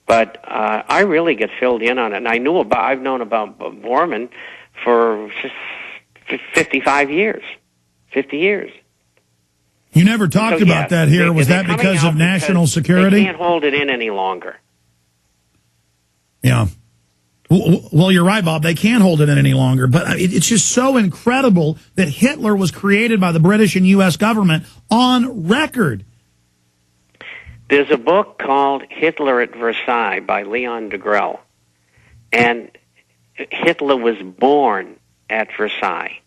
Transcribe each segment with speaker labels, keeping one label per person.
Speaker 1: But I really get filled in on it, and I've known about Bormann for 55 years, 50 years.
Speaker 2: You never talked about that here. Was that because of national security?
Speaker 1: They can't hold it in any longer.
Speaker 2: Yeah. Well, you're right, Bob. They can't hold it in any longer. But it's just so incredible that Hitler was created by the British and U.S. government on record.
Speaker 1: There's a book called Hitler at Versailles by Leon Degrelle. And Hitler was born at Versailles.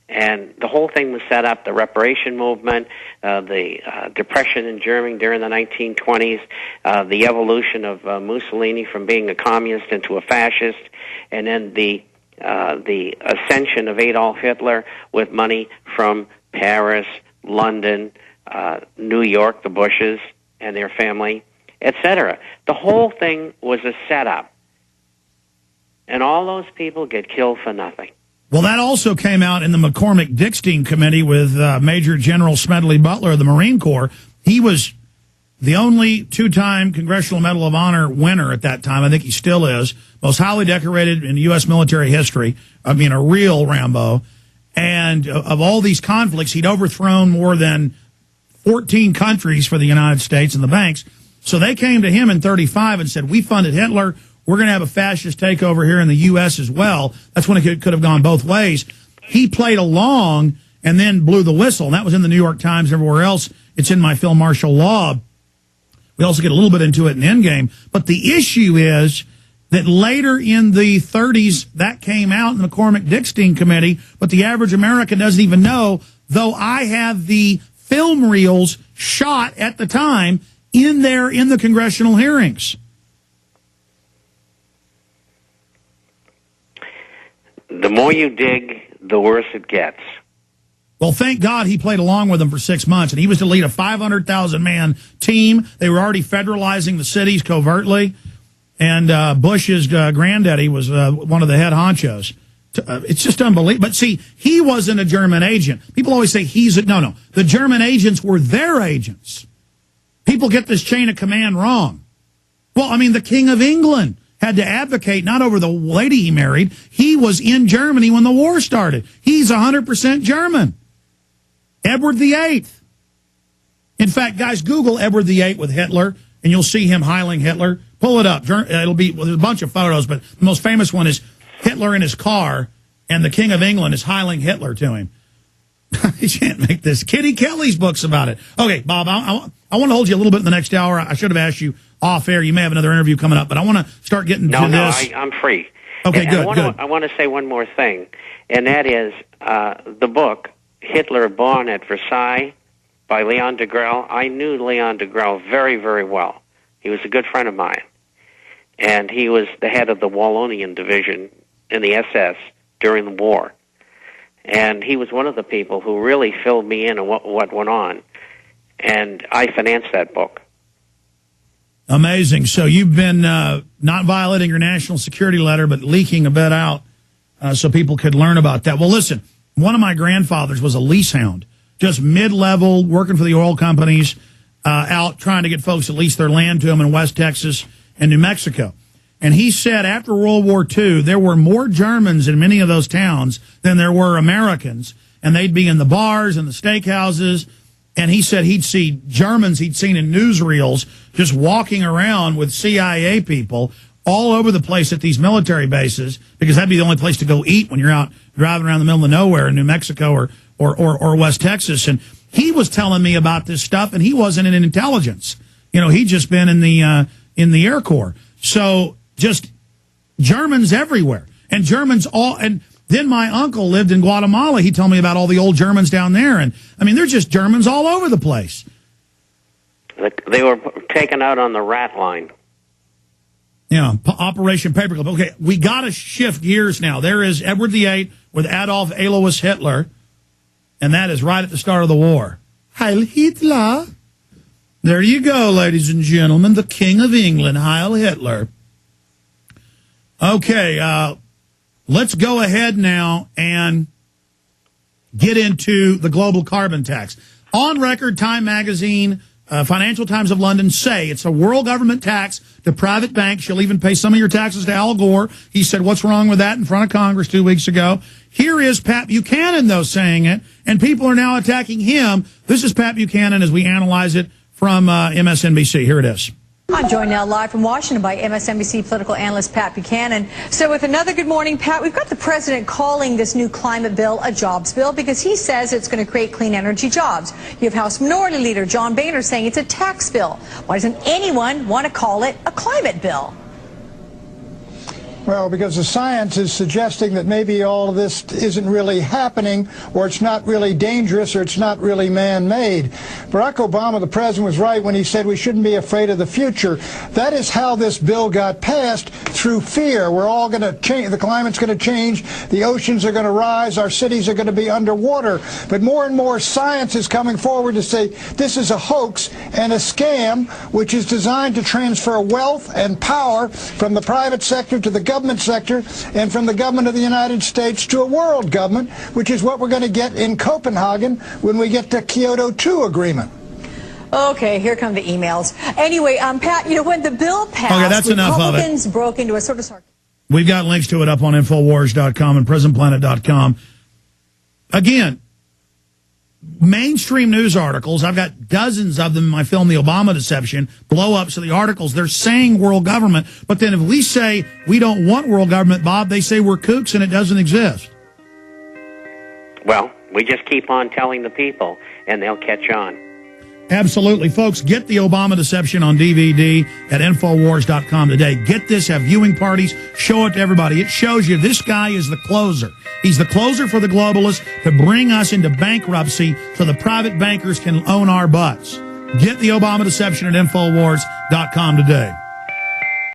Speaker 1: And the whole thing was set up, the reparation movement, the depression in Germany during the 1920s, the evolution of Mussolini from being a communist into a fascist, and then the ascension of Adolf Hitler with money from Paris, London, New York, the Bushes, and their family, etc. The whole thing was a setup. And all those people get killed for nothing.
Speaker 2: Well, that also came out in the McCormick-Dickstein Committee with Major General Smedley Butler of the Marine Corps. He was the only two-time Congressional Medal of Honor winner at that time. I think he still is. Most highly decorated in U.S. military history. I mean, a real Rambo. And of all these conflicts, he'd overthrown more than 14 countries for the United States and the banks. So they came to him in 1935 and said, we funded Hitler. We're going to have a fascist takeover here in the U.S. as well. That's when it could have gone both ways. He played along and then blew the whistle. And that was in the New York Times and everywhere else. It's in my film, Martial Law. We also get a little bit into it in Endgame. But the issue is that later in the 30s, that came out in the McCormick-Dickstein Committee, but the average American doesn't even know, though I have the film reels shot at the time in there in the congressional hearings.
Speaker 1: The more you dig, the worse it gets.
Speaker 2: Well, thank God he played along with them for 6 months, and he was to lead a 500,000-man team. They were already federalizing the cities covertly, and Bush's granddaddy was one of the head honchos. It's just unbelievable. But see, he wasn't a German agent. People always say no. The German agents were their agents. People get this chain of command wrong. Well, I mean, the King of England had to advocate not over the lady he married. He was in Germany when the war started. He's 100% German. Edward VIII. In fact, guys, Google Edward VIII with Hitler, and you'll see him heiling Hitler. Pull it up. It'll be, well, there's a bunch of photos, but the most famous one is Hitler in his car, and the King of England is heiling Hitler to him. You can't make this. Kitty Kelly's books about it. Okay, Bob, I want to hold you a little bit in the next hour. I should have asked you off air. You may have another interview coming up, but I want to start getting to this.
Speaker 1: No, I'm free.
Speaker 2: Okay,
Speaker 1: and
Speaker 2: good.
Speaker 1: I want to say one more thing, and that is the book, Hitler Born at Versailles by Leon Degrelle. I knew Leon Degrelle very, very well. He was a good friend of mine, and he was the head of the Wallonian Division in the SS during the war. And he was one of the people who really filled me in on what went on. And I financed that book.
Speaker 2: Amazing. So you've been not violating your national security letter, but leaking a bit out so people could learn about that. Well, listen, one of my grandfathers was a lease hound, just mid-level, working for the oil companies, out trying to get folks to lease their land to him in West Texas and New Mexico. And he said after World War II, there were more Germans in many of those towns than there were Americans. And they'd be in the bars and the steakhouses. And he said he'd see Germans he'd seen in newsreels just walking around with CIA people all over the place at these military bases, because that'd be the only place to go eat when you're out driving around the middle of nowhere in New Mexico or West Texas. And he was telling me about this stuff, and he wasn't in intelligence. You know, he'd just been in the Air Corps. So just Germans everywhere, and Germans all. And then my uncle lived in Guatemala. He told me about all the old Germans down there, and I mean, they're just Germans all over the place.
Speaker 1: They were taken out on the rat line.
Speaker 2: Yeah, Operation Paperclip. Okay, we got to shift gears now. There is Edward VIII with Adolf Alois Hitler, and that is right at the start of the war. Heil Hitler. There you go, ladies and gentlemen, the King of England, Heil Hitler. Okay, let's go ahead now and get into the global carbon tax. On record, Time Magazine Financial Times of London say it's a world government tax to private banks. You'll even pay some of your taxes to Al Gore. He said, what's wrong with that in front of Congress 2 weeks ago. Here is Pat Buchanan, though, saying it, and people are now attacking him. This is Pat Buchanan as we analyze it from MSNBC. Here it is.
Speaker 3: I'm joined now live from Washington by MSNBC political analyst Pat Buchanan. So with another good morning, Pat, we've got the president calling this new climate bill a jobs bill because he says it's going to create clean energy jobs. You have House Minority Leader John Boehner saying it's a tax bill. Why doesn't anyone want to call it a climate bill?
Speaker 4: Well, because the science is suggesting that maybe all of this isn't really happening, or it's not really dangerous, or it's not really man-made. Barack Obama, the president, was right when he said we shouldn't be afraid of the future. That is how this bill got passed, through fear. We're all going to change. The climate's going to change. The oceans are going to rise. Our cities are going to be underwater. But more and more science is coming forward to say this is a hoax and a scam, which is designed to transfer wealth and power from the private sector to the government sector, and from the government of the United States to a world government, which is what we're going to get in Copenhagen when we get the Kyoto 2 agreement.
Speaker 3: Okay, here come the emails. Anyway, Pat, you know, when the bill passed,
Speaker 2: okay, that's enough of it.
Speaker 3: Republicans broke into a sort of...
Speaker 2: We've got links to it up on Infowars.com and PresentPlanet.com. Again, mainstream news articles, I've got dozens of them in my film, The Obama Deception, blow-ups of the articles. They're saying world government, but then if we say we don't want world government, Bob, they say we're kooks and it doesn't exist.
Speaker 1: Well, we just keep on telling the people, and they'll catch on.
Speaker 2: Absolutely. Folks, get the Obama Deception on DVD at Infowars.com today. Get this, have viewing parties, show it to everybody. It shows you this guy is the closer. He's the closer for the globalists to bring us into bankruptcy so the private bankers can own our butts. Get the Obama Deception at Infowars.com today.